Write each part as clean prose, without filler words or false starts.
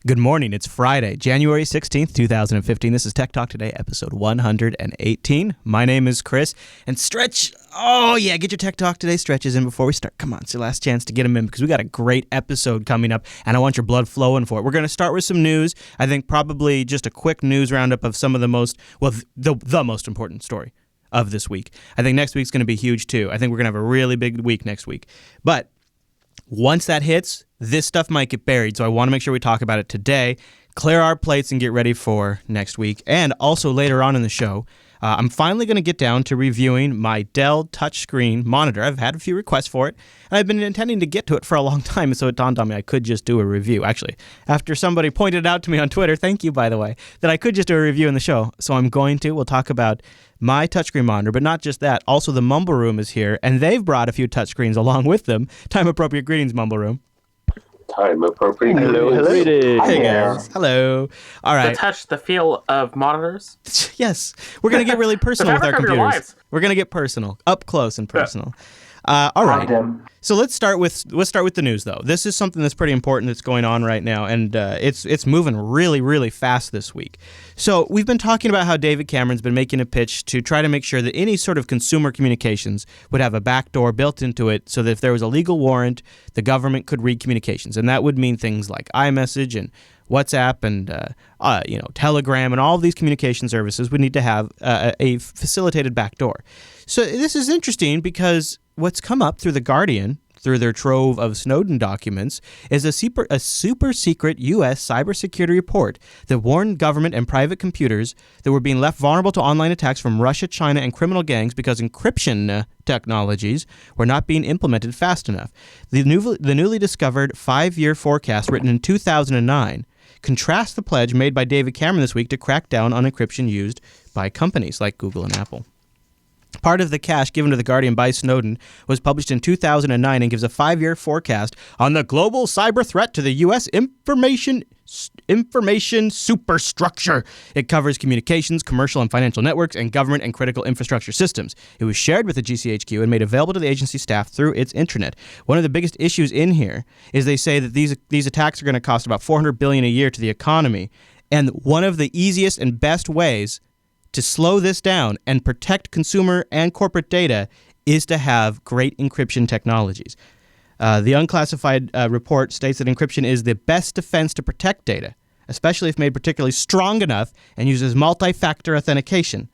Good morning. It's Friday, January 16th, 2015. This is Tech Talk Today, episode 118. My name is Chris. And Stretch, get your Tech Talk Today stretches in before we start. Come on, it's your last chance to get them in because we got a great episode coming up, and I want your blood flowing for it. We're going to start with some news. I think probably just a quick news roundup of some of the most, the most important story of this week. I think next week's going to be huge, too. I think we're going to have a really big week next week. But once that hits, this stuff might get buried, so I want to make sure we talk about it today, clear our plates, and get ready for next week. And also later on in the show, I'm finally going to get down to reviewing my Dell touchscreen monitor. I've had a few requests for it, and I've been intending to get to it for a long time, so it dawned on me I could just do a review. Actually, after somebody pointed out to me on Twitter, thank you, by the way, that I could just do a review in the show. So I'm going to. We'll talk about my touchscreen monitor, but not just that. Also, the Mumble Room is here, and they've brought a few touchscreens along with them. Time-appropriate greetings, Mumble Room. Time-appropriate. Hello. Hey, guys. Hello. All right. The feel of monitors. Yes. We're going to get really personal with our computers. We're going to get personal, up close and personal. All right. So let's start with the news, though. This is something that's pretty important that's going on right now, and it's moving really, really fast this week. So we've been talking about how David Cameron's been making a pitch to try to make sure that any sort of consumer communications would have a backdoor built into it so that if there was a legal warrant, the government could read communications. And that would mean things like iMessage and WhatsApp and Telegram and all of these communication services would need to have a facilitated backdoor. So this is interesting because what's come up through The Guardian, through their trove of Snowden documents, is a super secret U.S. cybersecurity report that warned government and private computers that were being left vulnerable to online attacks from Russia, China, and criminal gangs because encryption technologies were not being implemented fast enough. The newly discovered 5-year forecast written in 2009 contrasts the pledge made by David Cameron this week to crack down on encryption used by companies like Google and Apple. Part of the cache given to The Guardian by Snowden was published in 2009 and gives a 5-year forecast on the global cyber threat to the U.S. information superstructure. It covers communications, commercial and financial networks, and government and critical infrastructure systems. It was shared with the GCHQ and made available to the agency staff through its intranet. One of the biggest issues in here is they say that these attacks are going to cost about $400 billion a year to the economy, and one of the easiest and best ways to slow this down and protect consumer and corporate data is to have great encryption technologies. The unclassified report states that encryption is the best defense to protect data, especially if made particularly strong enough and uses multi-factor authentication.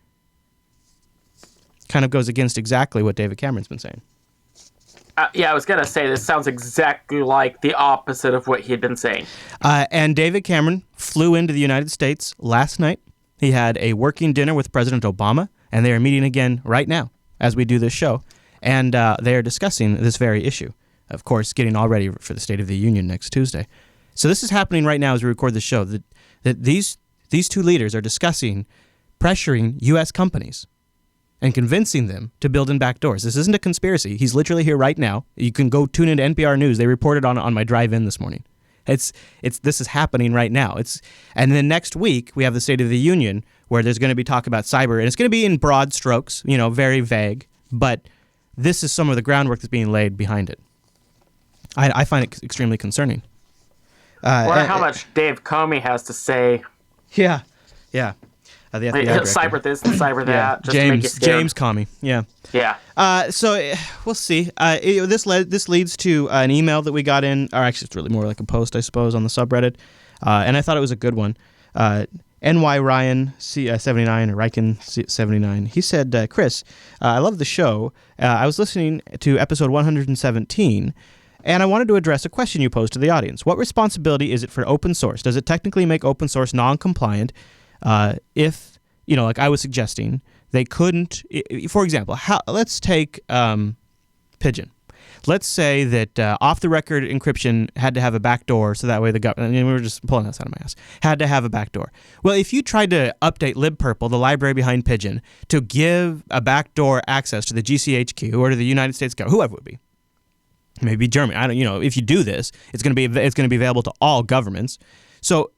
Kind of goes against exactly what David Cameron's been saying. I was going to say, this sounds exactly like the opposite of what he had been saying. And David Cameron flew into the United States last night. He had a working dinner with President Obama, and they are meeting again right now as we do this show. And they are discussing this very issue. Of course, getting all ready for the State of the Union next Tuesday. So this is happening right now as we record the show, that these two leaders are discussing pressuring U.S. companies and convincing them to build in backdoors. This isn't a conspiracy. He's literally here right now. You can go tune into NPR News. They reported on my drive-in this morning. This is happening right now. And then next week we have the State of the Union where there's going to be talk about cyber, and it's going to be in broad strokes, very vague, but this is some of the groundwork that's being laid behind it. I find it extremely concerning. Wonder how much Dave Comey has to say. Yeah. The FBI director. Cyber this and cyber that. Just James Comey. Yeah. So we'll see. This leads to an email that we got in, or actually it's really more like a post, I suppose, on the subreddit, and I thought it was a good one. NY Ryan 79 or Ryken 79. He said, Chris, I love the show. I was listening to episode 117. And I wanted to address a question you posed to the audience. What responsibility is it for open source? Does it technically make open source non-compliant if, like I was suggesting, they couldn't, for example, let's take Pigeon. Let's say that off-the-record encryption had to have a backdoor, so that way the government, we were just pulling this out of my ass, had to have a backdoor. Well, if you tried to update libpurple, the library behind Pigeon, to give a backdoor access to the GCHQ or to the United States government, whoever it would be, maybe Germany. I don't. If you do this, it's going to be available to all governments. So,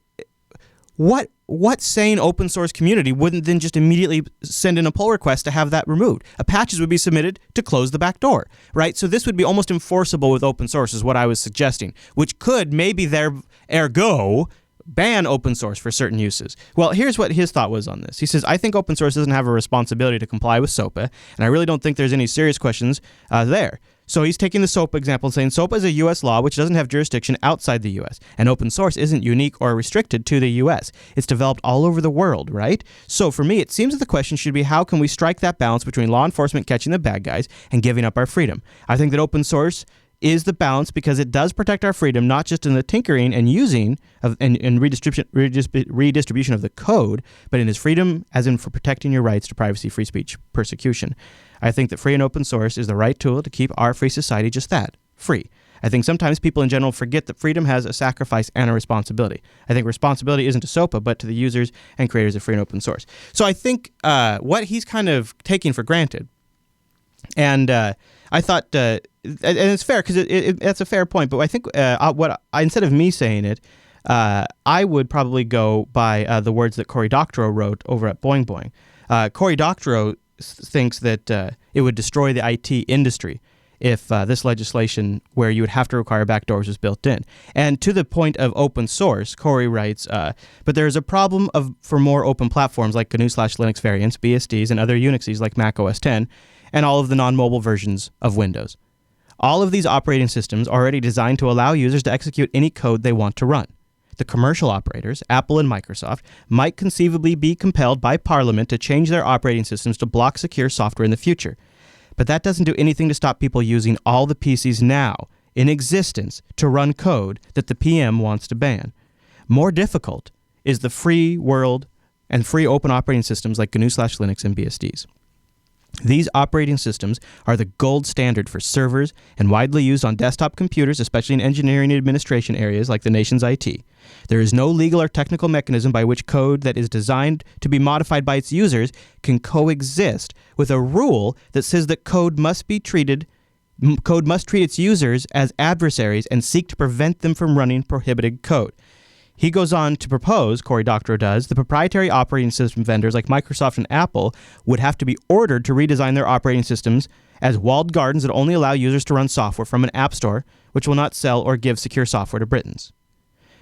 what sane open source community wouldn't then just immediately send in a pull request to have that removed? Patches would be submitted to close the back door, right? So this would be almost enforceable with open source, is what I was suggesting, which could maybe ergo ban open source for certain uses. Well, here's what his thought was on this. He says, I think open source doesn't have a responsibility to comply with SOPA, and I really don't think there's any serious questions there. So he's taking the SOPA example and saying SOPA is a U.S. law which doesn't have jurisdiction outside the U.S., and open source isn't unique or restricted to the U.S. It's developed all over the world, right? So for me, it seems that the question should be, how can we strike that balance between law enforcement catching the bad guys and giving up our freedom? I think that open source is the balance because it does protect our freedom, not just in the tinkering and using and redistribution of the code, but in its freedom as in for protecting your rights to privacy, free speech, persecution. I think that free and open source is the right tool to keep our free society just that, free. I think sometimes people in general forget that freedom has a sacrifice and a responsibility. I think responsibility isn't to SOPA, but to the users and creators of free and open source. So I think what he's kind of taking for granted, and I thought, and it's fair because it's a fair point, but I think instead of me saying it, I would probably go by the words that Cory Doctorow wrote over at Boing Boing. Cory Doctorow thinks that it would destroy the IT industry if this legislation where you would have to require backdoors was built in. And to the point of open source, Cory writes, but there is a problem for more open platforms like GNU/Linux variants, BSDs, and other Unixes like Mac OS X, and all of the non-mobile versions of Windows. All of these operating systems are already designed to allow users to execute any code they want to run. The commercial operators, Apple and Microsoft, might conceivably be compelled by Parliament to change their operating systems to block secure software in the future. But that doesn't do anything to stop people using all the PCs now in existence to run code that the PM wants to ban. More difficult is the free world and free open operating systems like GNU/Linux and BSDs. These operating systems are the gold standard for servers and widely used on desktop computers, especially in engineering and administration areas like the nation's IT. There is no legal or technical mechanism by which code that is designed to be modified by its users can coexist with a rule that says that code must treat its users as adversaries and seek to prevent them from running prohibited code. He goes on to propose, Cory Doctorow does, the proprietary operating system vendors like Microsoft and Apple would have to be ordered to redesign their operating systems as walled gardens that only allow users to run software from an app store, which will not sell or give secure software to Britons.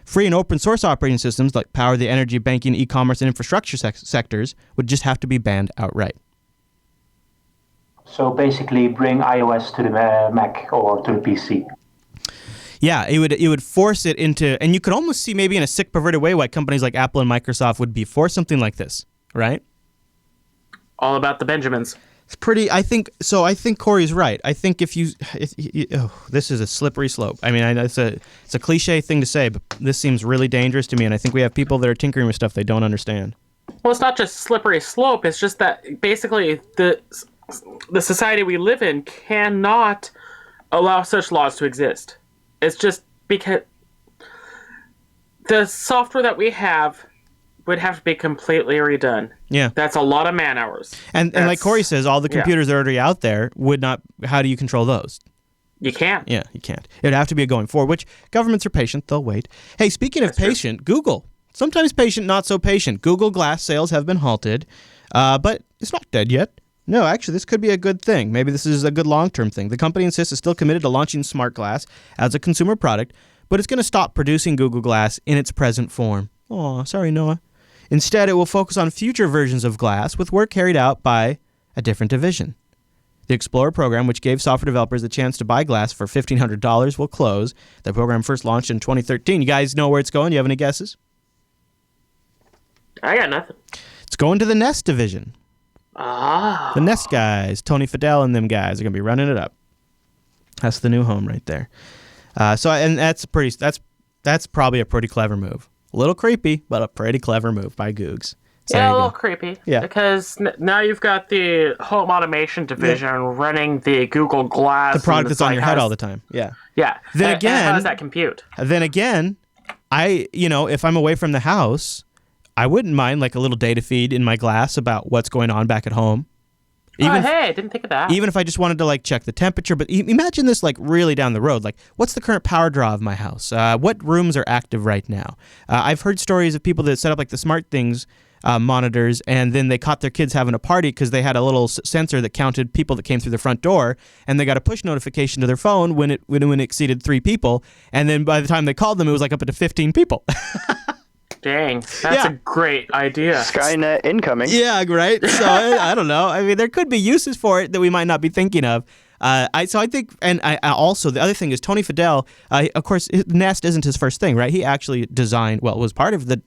Free and open source operating systems like power the energy, banking, e-commerce, and infrastructure sectors would just have to be banned outright. So basically bring iOS to the Mac or to the PC. Yeah, it would force it into, and you could almost see maybe in a sick, perverted way why companies like Apple and Microsoft would be for something like this, right? All about the Benjamins. It's pretty, I think Cory's right. I think this is a slippery slope. I mean, it's a cliche thing to say, but this seems really dangerous to me, and I think we have people that are tinkering with stuff they don't understand. Well, it's not just slippery slope, it's just that basically the society we live in cannot allow such laws to exist. It's just because the software that we have would have to be completely redone. Yeah. That's a lot of man hours. And like Cory says, all the computers that are already out there would not, how do you control those? You can't. Yeah, you can't. It would have to be a going forward, which governments are patient, they'll wait. Hey, speaking of patient, Google. Sometimes patient, not so patient. Google Glass sales have been halted, but it's not dead yet. No, actually, this could be a good thing. Maybe this is a good long-term thing. The company insists it's still committed to launching smart glass as a consumer product, but it's going to stop producing Google Glass in its present form. Aw, sorry, Noah. Instead, it will focus on future versions of Glass with work carried out by a different division. The Explorer program, which gave software developers the chance to buy Glass for $1,500, will close. The program first launched in 2013. You guys know where it's going? You have any guesses? I got nothing. It's going to the Nest division. Ah. The Nest guys, Tony Fadell and them guys are going to be running it up. That's the new home right there. That's probably a pretty clever move. A little creepy, but a pretty clever move by Googs. So yeah, a little creepy. Yeah. Because now you've got the home automation division running the Google Glass. The product that's on your head all the time. Yeah. Yeah. Then again, how does that compute? Then again, if I'm away from the house, I wouldn't mind like a little data feed in my Glass about what's going on back at home. I didn't think of that. Even if I just wanted to like check the temperature, but imagine this like really down the road. Like, what's the current power draw of my house? What rooms are active right now? I've heard stories of people that set up like the Smart Things monitors, and then they caught their kids having a party because they had a little sensor that counted people that came through the front door, and they got a push notification to their phone when it exceeded 3 people, and then by the time they called them, it was like up to 15 people. Dang, that's a great idea. Skynet incoming. Yeah, right? So, I don't know. I mean, there could be uses for it that we might not be thinking of. I think, and I also, the other thing is Tony Fadell, of course, Nest isn't his first thing, right? He actually was part of the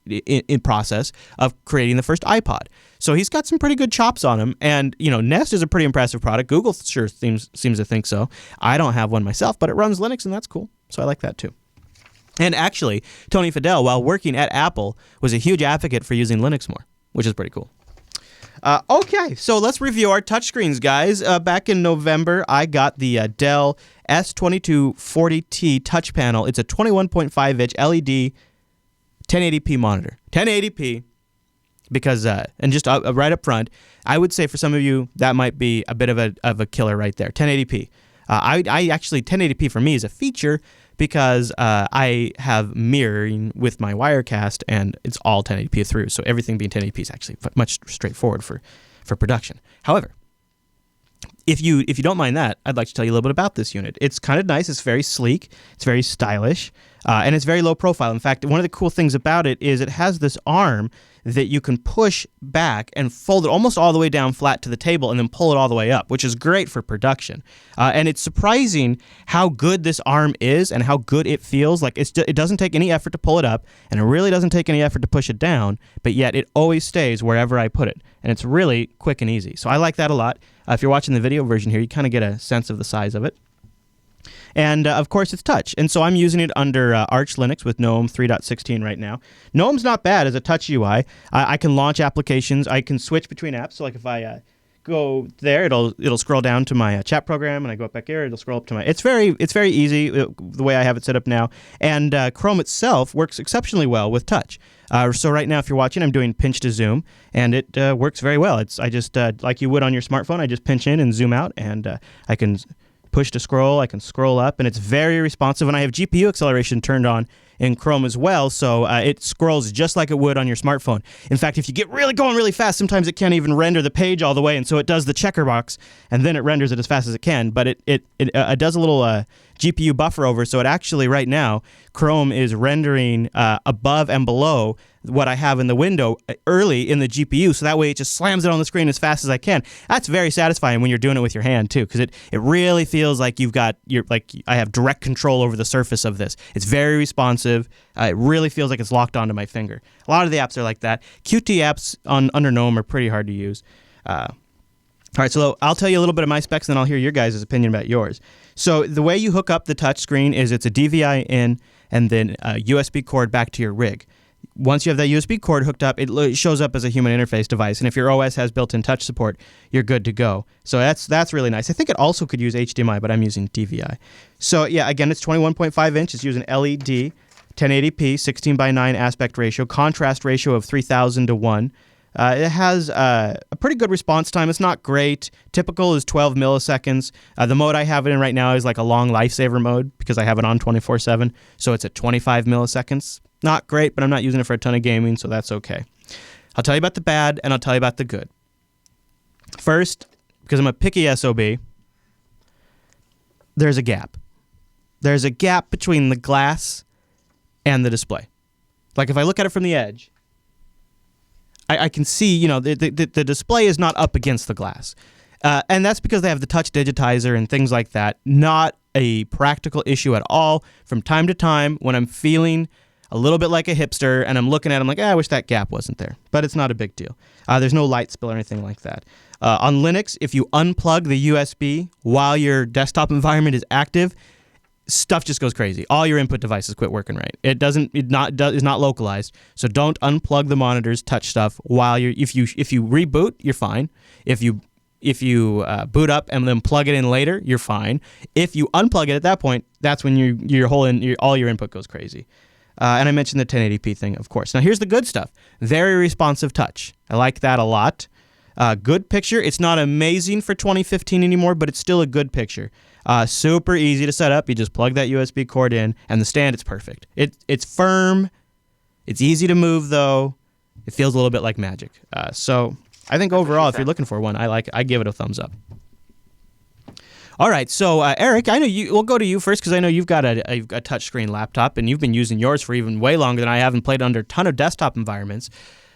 in process of creating the first iPod. So he's got some pretty good chops on him. And, Nest is a pretty impressive product. Google sure seems to think so. I don't have one myself, but it runs Linux, and that's cool. So I like that, too. And actually, Tony Fadell, while working at Apple, was a huge advocate for using Linux more, which is pretty cool. Okay, so let's review our touchscreens, guys. Back in November, I got the Dell S2240T touch panel. It's a 21.5-inch LED 1080p monitor. 1080p, because, and just right up front, I would say for some of you, that might be a bit of a killer right there. 1080p. I actually, 1080p for me is a feature because I have mirroring with my Wirecast, and it's all 1080p through. So everything being 1080p is actually much straightforward for production. However, if you don't mind that, I'd like to tell you a little bit about this unit. It's kind of nice. It's very sleek. It's very stylish, and it's very low profile. In fact, one of the cool things about it is it has this arm that you can push back and fold it almost all the way down flat to the table and then pull it all the way up, which is great for production. And it's surprising how good this arm is and how good it feels. Like it doesn't take any effort to pull it up, and it really doesn't take any effort to push it down, but yet it always stays wherever I put it. And it's really quick and easy. So I like that a lot. If you're watching the video version here, you kind of get a sense of the size of it. And, of course, it's touch. And so I'm using it under Arch Linux with GNOME 3.16 right now. GNOME's not bad as a touch UI. I can launch applications. I can switch between apps. So, like, if I go there, it'll scroll down to my chat program, and I go up back here, it'll scroll up to my... It's very easy the way I have it set up now. And Chrome itself works exceptionally well with touch. So right now, if you're watching, I'm doing pinch to zoom, and it works very well. I just, like you would on your smartphone, I just pinch in and zoom out, and I can... push to scroll, I can scroll up, and it's very responsive, and I have GPU acceleration turned on in Chrome as well, so it scrolls just like it would on your smartphone. In fact, if you get going really fast, sometimes it can't even render the page all the way, and so it does the checker box, and then it renders it as fast as it can, but it does a little GPU buffer over, so it actually, right now, Chrome is rendering above and below what I have in the window early in the GPU, so that way it just slams it on the screen as fast as I can. That's very satisfying when you're doing it with your hand too, because it really feels like I have direct control over the surface of this. It's very responsive. It really feels like it's locked onto my finger. A lot of the apps are like that. Qt apps under GNOME are pretty hard to use. All right, so I'll tell you a little bit of my specs, and then I'll hear your guys' opinion about yours. So the way you hook up the touch screen is it's a DVI in and then a USB cord back to your rig. Once you have that USB cord hooked up, it shows up as a human interface device, and if your OS has built-in touch support, you're good to go. So that's really nice. I think it also could use HDMI, but I'm using DVI. So yeah, again, it's 21.5 inch. It's using LED, 1080p, 16:9 aspect ratio, contrast ratio of 3,000 to 1. It has a pretty good response time. It's not great. Typical is 12 milliseconds. The mode I have it in right now is like a long lifesaver mode because I have it on 24/7. So it's at 25 milliseconds. Not great, but I'm not using it for a ton of gaming, so that's okay. I'll tell you about the bad, and I'll tell you about the good. First, because I'm a picky SOB, there's a gap. There's a gap between the glass and the display. Like if I look at it from the edge, I can see, the display is not up against the glass. And that's because they have the touch digitizer and things like that. Not a practical issue at all. From time to time, when I'm feeling a little bit like a hipster and I'm looking at it, I'm like, I wish that gap wasn't there. But it's not a big deal. There's no light spill or anything like that. On Linux, if you unplug the USB while your desktop environment is active, stuff just goes crazy. All your input devices quit working right. Is not localized. So don't unplug the monitors, touch stuff while if you reboot, you're fine. If you boot up and then plug it in later, you're fine. If you unplug it at that point, that's when all your input goes crazy. And I mentioned the 1080p thing, of course. Now here's the good stuff. Very responsive touch. I like that a lot. Good picture. It's not amazing for 2015 anymore, but it's still a good picture. Super easy to set up. You just plug that USB cord in, and the stand, it's perfect. It's firm. It's easy to move, though. It feels a little bit like magic. So I think overall, if you're looking for one, I give it a thumbs up. All right, so Eric, I know we'll go to you first because I know you've got a touchscreen laptop and you've been using yours for even way longer than I have and played under a ton of desktop environments.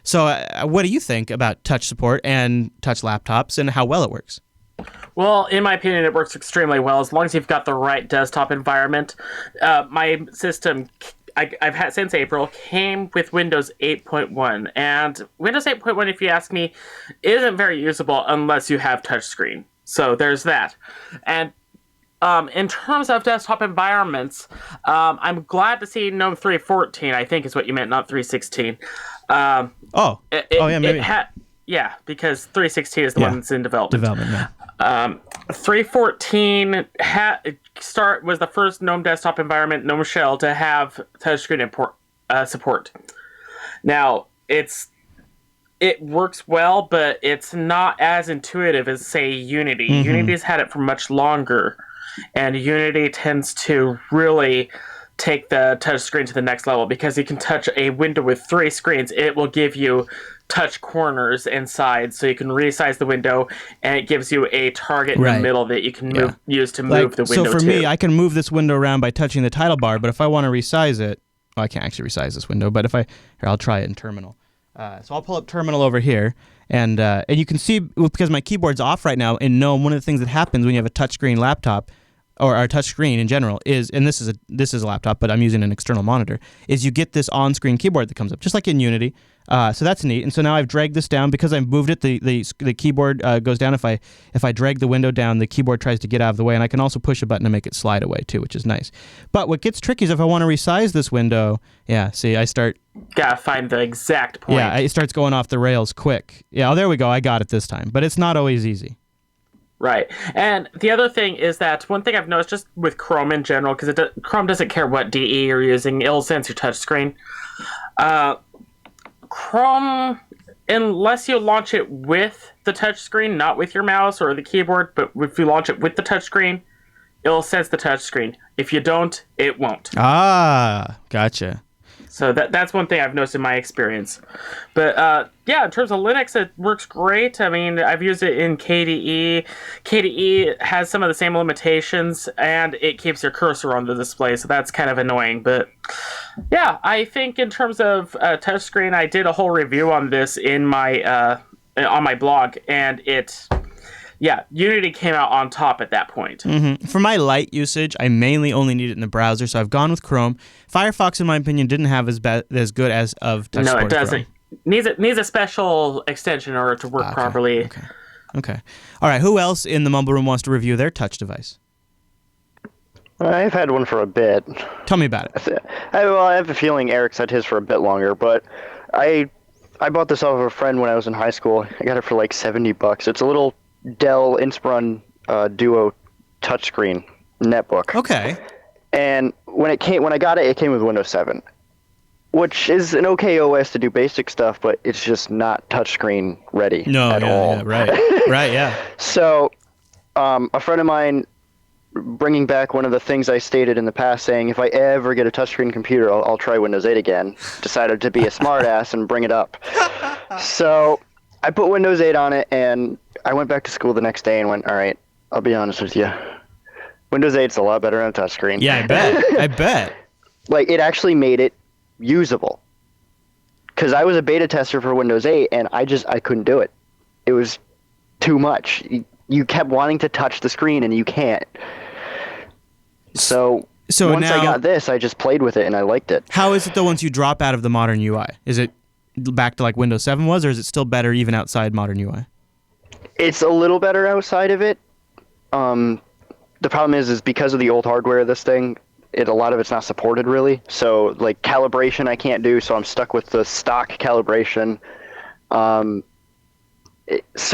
So what do you think about touch support and touch laptops and how well it works? Well, in my opinion, it works extremely well as long as you've got the right desktop environment. My system, I've had since April, came with Windows 8.1. And Windows 8.1, if you ask me, isn't very usable unless you have touchscreen. So there's that. And in terms of desktop environments, I'm glad to see GNOME 3.14, I think is what you meant, not 3.16. Maybe. Yeah, because 3.16 is the one that's in development. 3.14 was the first GNOME desktop environment, GNOME shell, to have touchscreen support. Now, it works well, but it's not as intuitive as, say, Unity. Mm-hmm. Unity's had it for much longer, and Unity tends to really take the touchscreen to the next level because you can touch a window with 3 screens. It will give you touch corners and sides, so you can resize the window, and it gives you a target in the middle that you can use to move the window. So for me, I can move this window around by touching the title bar, but if I want to resize it, well, I can't actually resize this window, but I'll try it in Terminal. So I'll pull up Terminal over here, and you can see, because my keyboard's off right now, in GNOME, one of the things that happens when you have a touchscreen laptop, or a touchscreen in general, is, and this is a laptop, but I'm using an external monitor, is you get this on-screen keyboard that comes up, just like in Unity. So that's neat. And so now I've dragged this down because I've moved it. The keyboard goes down. If I drag the window down, the keyboard tries to get out of the way, and I can also push a button to make it slide away too, which is nice. But what gets tricky is if I want to resize this window. Yeah, see, I start. Gotta find the exact point. Yeah, it starts going off the rails quick. Yeah, there we go. I got it this time, but it's not always easy. Right. And the other thing is that one thing I've noticed just with Chrome in general, because Chrome doesn't care what DE you're using, it'll sense your touchscreen. Chrome, unless you launch it with the touchscreen, not with your mouse or the keyboard, but if you launch it with the touchscreen, it'll sense the touchscreen. If you don't, it won't. Ah, gotcha. So that's one thing I've noticed in my experience. But in terms of Linux, it works great. I mean, I've used it in KDE. KDE has some of the same limitations, and it keeps your cursor on the display, so that's kind of annoying. But yeah, I think in terms of touchscreen, I did a whole review on this in my on my blog, and Unity came out on top at that point. Mm-hmm. For my light usage, I mainly only need it in the browser, so I've gone with Chrome. Firefox, in my opinion, didn't have as good as of touch support. No, it doesn't. Needs a special extension in order to work properly. Okay. All right, who else in the Mumble Room wants to review their touch device? I've had one for a bit. Tell me about it. I have a feeling Eric's had his for a bit longer, but I bought this off of a friend when I was in high school. I got it for like $70. It's a little Dell Inspiron Duo touchscreen netbook. Okay. And when I got it, it came with Windows 7, which is an okay OS to do basic stuff, but it's just not touchscreen ready at all. Yeah, right. Right, yeah. So, a friend of mine, bringing back one of the things I stated in the past, saying if I ever get a touchscreen computer, I'll try Windows 8 again, decided to be a smartass and bring it up. So I put Windows 8 on it, and I went back to school the next day and went, all right, I'll be honest with you. Windows 8's a lot better on a touchscreen. Yeah, I bet. Like, it actually made it usable. Because I was a beta tester for Windows 8, and I couldn't do it. It was too much. You kept wanting to touch the screen, and you can't. So once now, I got this, I just played with it, and I liked it. How is it, though, once you drop out of the modern UI? Is it back to like Windows 7 was, or is it still better even outside modern UI? It's a little better outside of it. The problem is because of the old hardware of this thing, a lot of it's not supported really. So like calibration I can't do, so I'm stuck with the stock calibration. So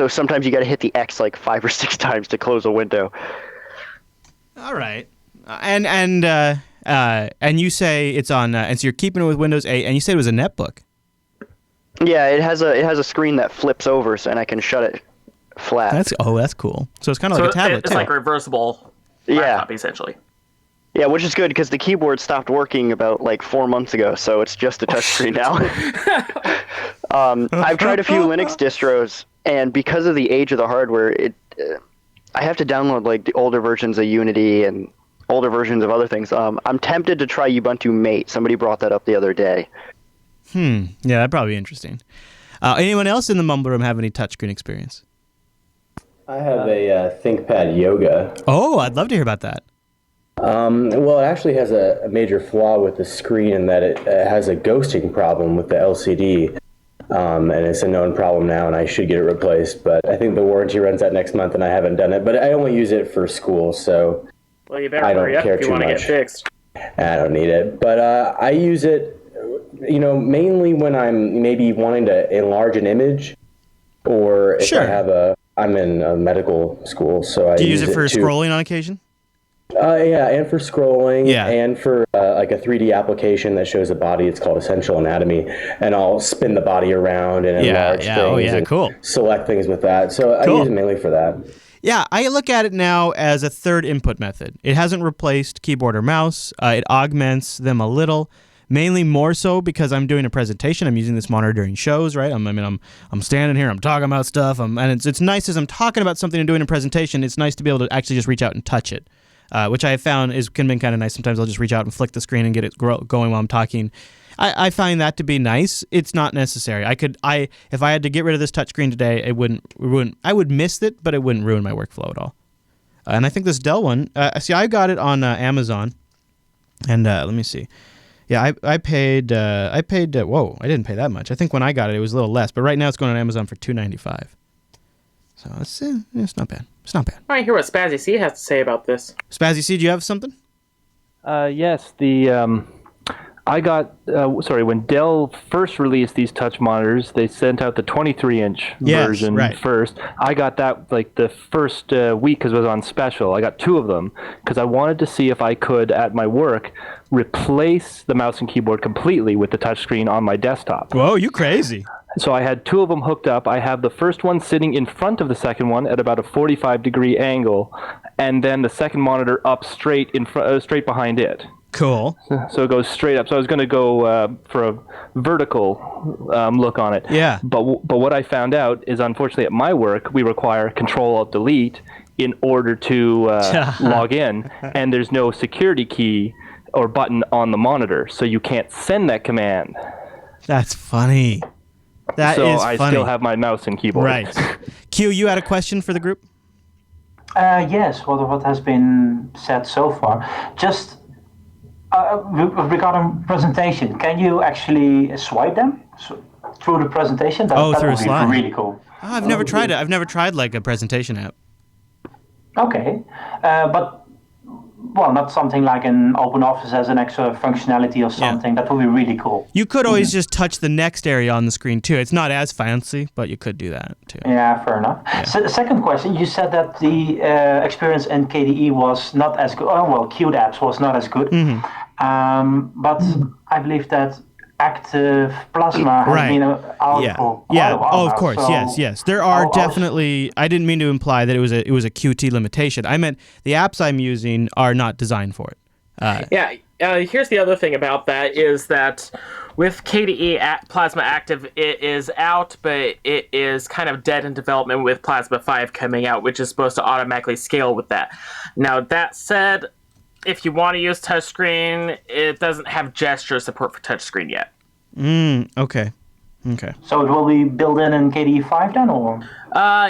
sometimes you got to hit the X like 5 or 6 times to close a window. All right. And you say it's on, and so you're keeping it with Windows 8, and you said it was a netbook. Yeah, it has a screen that flips over, and I can shut it flat. That's cool. So it's kind of like a tablet it's too. like a reversible laptop, essentially. Yeah, which is good because the keyboard stopped working about like 4 months ago, so it's just a touchscreen now. I've tried a few Linux distros, and because of the age of the hardware, I have to download like the older versions of Unity and older versions of other things. I'm tempted to try Ubuntu Mate. Somebody brought that up the other day. Yeah, that'd probably be interesting. Anyone else in the Mumble room have any touchscreen experience? I have a ThinkPad Yoga. Oh, I'd love to hear about that. Well, it actually has a major flaw with the screen in that it has a ghosting problem with the LCD. And it's a known problem now, and I should get it replaced. But I think the warranty runs out next month, and I haven't done it. But I only use it for school, so Well, you better I don't hurry up care if you too want to get much. fixed. I don't need it. But I use it, mainly when I'm maybe wanting to enlarge an image, or if Sure. I'm in a medical school, so I Do you use it for to, scrolling on occasion? Yeah, and for scrolling, Yeah. and for like a 3D application that shows a body. It's called Essential Anatomy, and I'll spin the body around and enlarge things. Oh, yeah, and cool. Select things with that. So I Cool. use it mainly for that. Yeah, I look at it now as a third input method. It hasn't replaced keyboard or mouse. It augments them a little, mainly more so because I'm doing a presentation. I'm using this monitor during shows, right? I'm standing here, I'm talking about stuff, and it's nice as I'm talking about something and doing a presentation. It's nice to be able to actually just reach out and touch it. Which I have found can be kind of nice. Sometimes I'll just reach out and flick the screen and get it going while I'm talking. I find that to be nice. It's not necessary. If I had to get rid of this touchscreen today, it wouldn't. I would miss it, but it wouldn't ruin my workflow at all. And I think this Dell one. See, I got it on Amazon, and let me see. Yeah, I paid. Whoa, I didn't pay that much. I think when I got it, it was a little less. But right now, it's going on Amazon for $295. So it's not bad. It's not bad. I want to hear what Spazzy C has to say about this. Spazzy C, do you have something? Yes, I got, when Dell first released these touch monitors, they sent out the 23-inch version first. I got that like the first week because it was on special. I got 2 of them because I wanted to see if I could, at my work, replace the mouse and keyboard completely with the touchscreen on my desktop. Whoa, you crazy. So I had 2 of them hooked up. I have the first one sitting in front of the second one at about a 45-degree angle, and then the second monitor up straight straight behind it. Cool. So it goes straight up. So I was going to go for a vertical look on it. Yeah. But what I found out is, unfortunately, at my work, we require Control-Alt-Delete in order to log in, and there's no security key or button on the monitor, so you can't send that command. That's funny. That so is I funny. still have my mouse and keyboard. Right. Q, you had a question for the group? Yes, what has been said so far. Just regarding presentation, can you actually swipe them through the presentation? That through a would be slide. really cool. Oh, I've never tried it. I've never tried like a presentation app. Okay, but not something like an open office as an extra functionality or something. That would be really cool. You could always just touch the next area on the screen too. It's not as fancy, but you could do that too. Yeah, fair enough. Yeah. So the second question, you said that the experience in KDE was not as good. Oh, well, Qt apps was not as good. Mm-hmm. But I believe that active Plasma has been out for quite a while Oh, of now, course. so Yes. There are definitely. I didn't mean to imply that it was a Qt limitation. I meant the apps I'm using are not designed for it. Here's the other thing about that is that with KDE Plasma Active, it is out, but it is kind of dead in development with Plasma 5 coming out, which is supposed to automatically scale with that. Now, that said, if you want to use touchscreen, it doesn't have gesture support for touchscreen yet. Okay. So it will be built in KDE 5 then, or?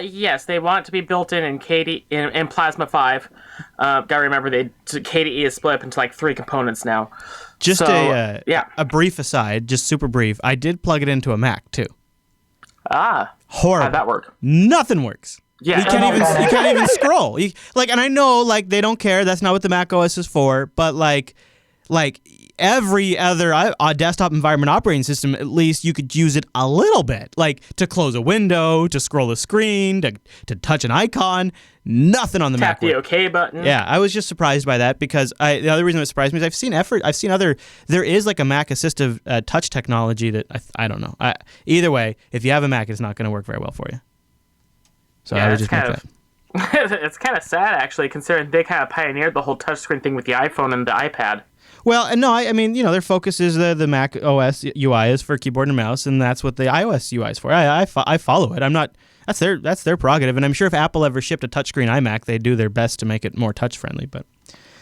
Yes, they want it to be built in KDE in Plasma 5. Gotta remember, KDE is split up into like 3 components now. Just a brief aside, just super brief. I did plug it into a Mac too. Horrible. How'd that work? Nothing works. Yeah, you can't even scroll. And I know they don't care. That's not what the Mac OS is for. But like every other desktop environment operating system, at least you could use it a little bit, like to close a window, to scroll a screen, to touch an icon. Nothing on the Mac. Tap the OK button. Yeah, I was just surprised by that because the other reason it surprised me is there is like a Mac assistive touch technology that I don't know. Either way, if you have a Mac, it's not going to work very well for you. So I would just make that. It's kind of sad, actually, considering they kind of pioneered the whole touchscreen thing with the iPhone and the iPad. Well, and no, I mean, their focus is the Mac OS UI is for keyboard and mouse, and that's what the iOS UI is for. I follow it. I'm not. That's their prerogative, and I'm sure if Apple ever shipped a touchscreen iMac, they'd do their best to make it more touch friendly. But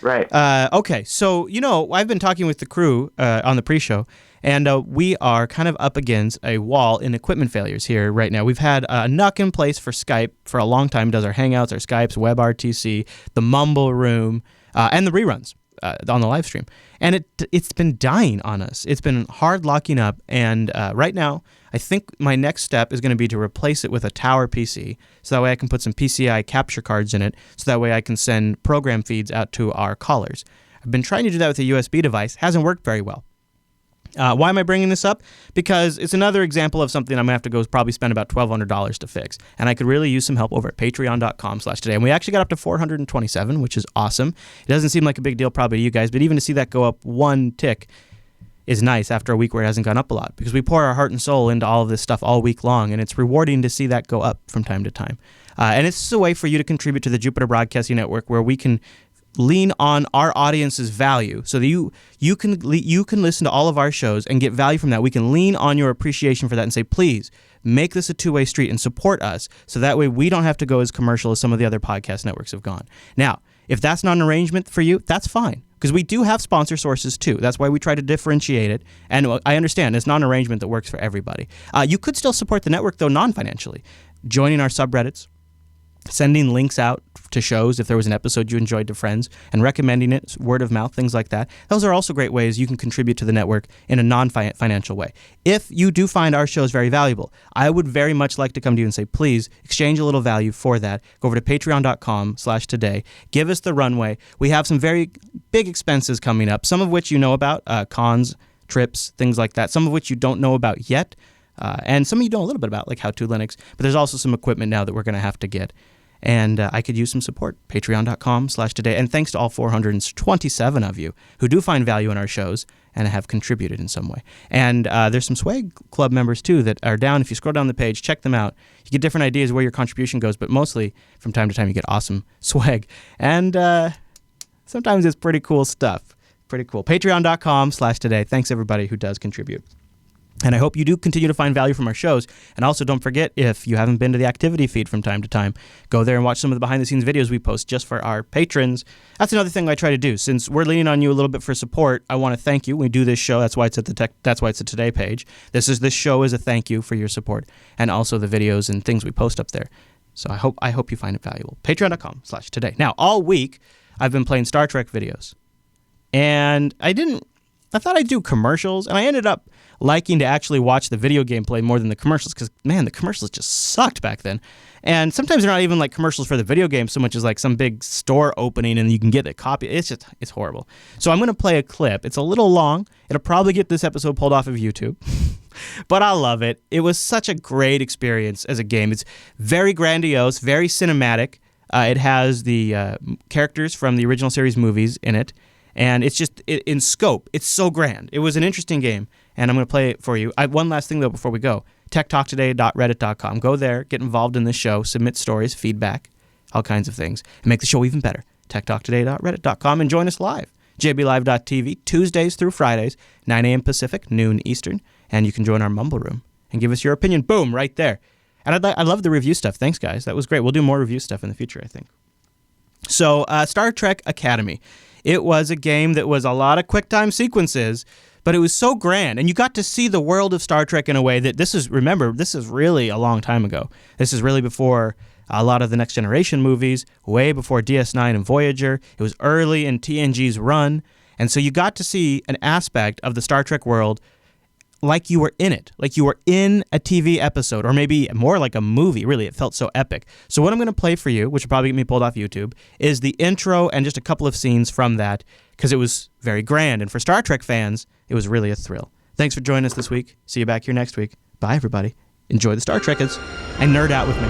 right. Okay, so I've been talking with the crew on the pre-show, and we are kind of up against a wall in equipment failures here right now. We've had a NUC in place for Skype for a long time. It does our Hangouts, our Skypes, WebRTC, the Mumble room, and the reruns on the live stream. And it's been dying on us. It's been hard locking up, and right now, I think my next step is going to be to replace it with a tower PC, so that way I can put some PCI capture cards in it, so that way I can send program feeds out to our callers. I've been trying to do that with a USB device. Hasn't worked very well. Why am I bringing this up? Because it's another example of something I'm going to have to go probably spend about $1,200 to fix. And I could really use some help over at patreon.com/today. And we actually got up to 427, which is awesome. It doesn't seem like a big deal probably to you guys, but even to see that go up one tick is nice after a week where it hasn't gone up a lot, because we pour our heart and soul into all of this stuff all week long, and it's rewarding to see that go up from time to time. And it's a way for you to contribute to the Jupiter Broadcasting Network, where we can lean on our audience's value, so that you can listen to all of our shows and get value from that. We can lean on your appreciation for that and say, please make this a two-way street and support us, so that way we don't have to go as commercial as some of the other podcast networks have gone. Now, if that's not an arrangement for you, that's fine, because we do have sponsor sources too. That's why we try to differentiate it. And I understand it's not an arrangement that works for everybody. You could still support the network, though, non-financially. Joining our subreddits, sending links out to shows if there was an episode you enjoyed to friends, and recommending it, word of mouth, things like that. Those are also great ways you can contribute to the network in a non-financial way. If you do find our shows very valuable, I would very much like to come to you and say, please exchange a little value for that. Go over to patreon.com/today. Give us the runway. We have some very big expenses coming up, some of which you know about, cons, trips, things like that, some of which you don't know about yet. And some of you know a little bit about, like How to Linux, but there's also some equipment now that we're going to have to get. And I could use some support. Patreon.com/today. And thanks to all 427 of you who do find value in our shows and have contributed in some way. And there's some Swag Club members, too, that are down. If you scroll down the page, check them out. You get different ideas where your contribution goes, but mostly, from time to time, you get awesome swag. And sometimes it's pretty cool stuff. Pretty cool. Patreon.com/today. Thanks, everybody who does contribute. And I hope you do continue to find value from our shows. And also, don't forget, if you haven't been to the activity feed from time to time, go there and watch some of the behind-the-scenes videos we post just for our patrons. That's another thing I try to do. Since we're leaning on you a little bit for support, I want to thank you. We do this show. That's why it's at that's why it's a Today page. This show is a thank you for your support, and also the videos and things we post up there. So I hope you find it valuable. Patreon.com/today. Now, all week, I've been playing Star Trek videos. And I thought I'd do commercials, and I ended up liking to actually watch the video gameplay more than the commercials, because, man, the commercials just sucked back then. And sometimes they're not even like commercials for the video game so much as like some big store opening and you can get a copy. It's horrible. So I'm going to play a clip. It's a little long. It'll probably get this episode pulled off of YouTube. But I love it. It was such a great experience as a game. It's very grandiose, very cinematic. It has the characters from the original series movies in it. And it's just, in scope, it's so grand. It was an interesting game, and I'm going to play it for you. One last thing, though, before we go. techtalktoday.reddit.com. Go there, get involved in this show, submit stories, feedback, all kinds of things, and make the show even better. techtalktoday.reddit.com, and join us live. jblive.tv, Tuesdays through Fridays, 9 a.m. Pacific, noon Eastern, and you can join our Mumble room and give us your opinion. Boom, right there. And I love the review stuff. Thanks, guys. That was great. We'll do more review stuff in the future, I think. So, Star Trek Academy. It was a game that was a lot of QuickTime sequences, but it was so grand. And you got to see the world of Star Trek in a way that this is really a long time ago. This is really before a lot of the Next Generation movies, way before DS9 and Voyager. It was early in TNG's run. And so you got to see an aspect of the Star Trek world like you were in it, like you were in a TV episode, or maybe more like a movie. Really, it felt so epic. So what I'm going to play for you, which will probably get me pulled off YouTube, is the intro and just a couple of scenes from that, because it was very grand. And for Star Trek fans, it was really a thrill. Thanks for joining us this week. See you back here next week. Bye, everybody. Enjoy the Star Trekkers and nerd out with me.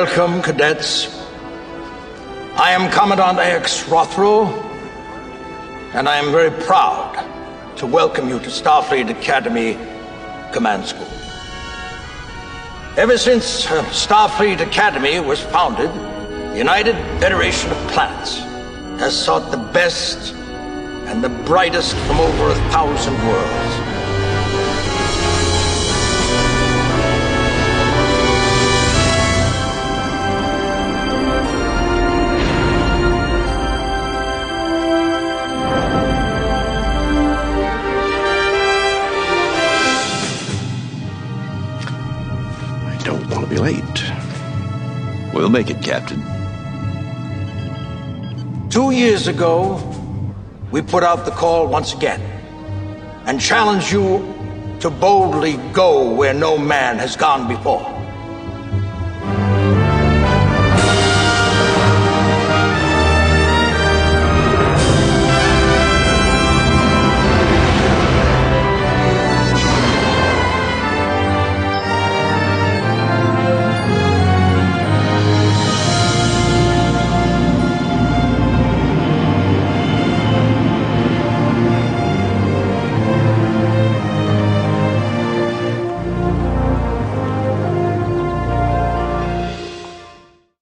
Welcome, cadets. I am Commandant X Rothrow, and I am very proud to welcome you to Starfleet Academy Command School. Ever since Starfleet Academy was founded, the United Federation of Planets has sought the best and the brightest from over 1,000 worlds. Don't want to be late. We'll make it, Captain. 2 years ago, we put out the call once again and challenge you to boldly go where no man has gone before.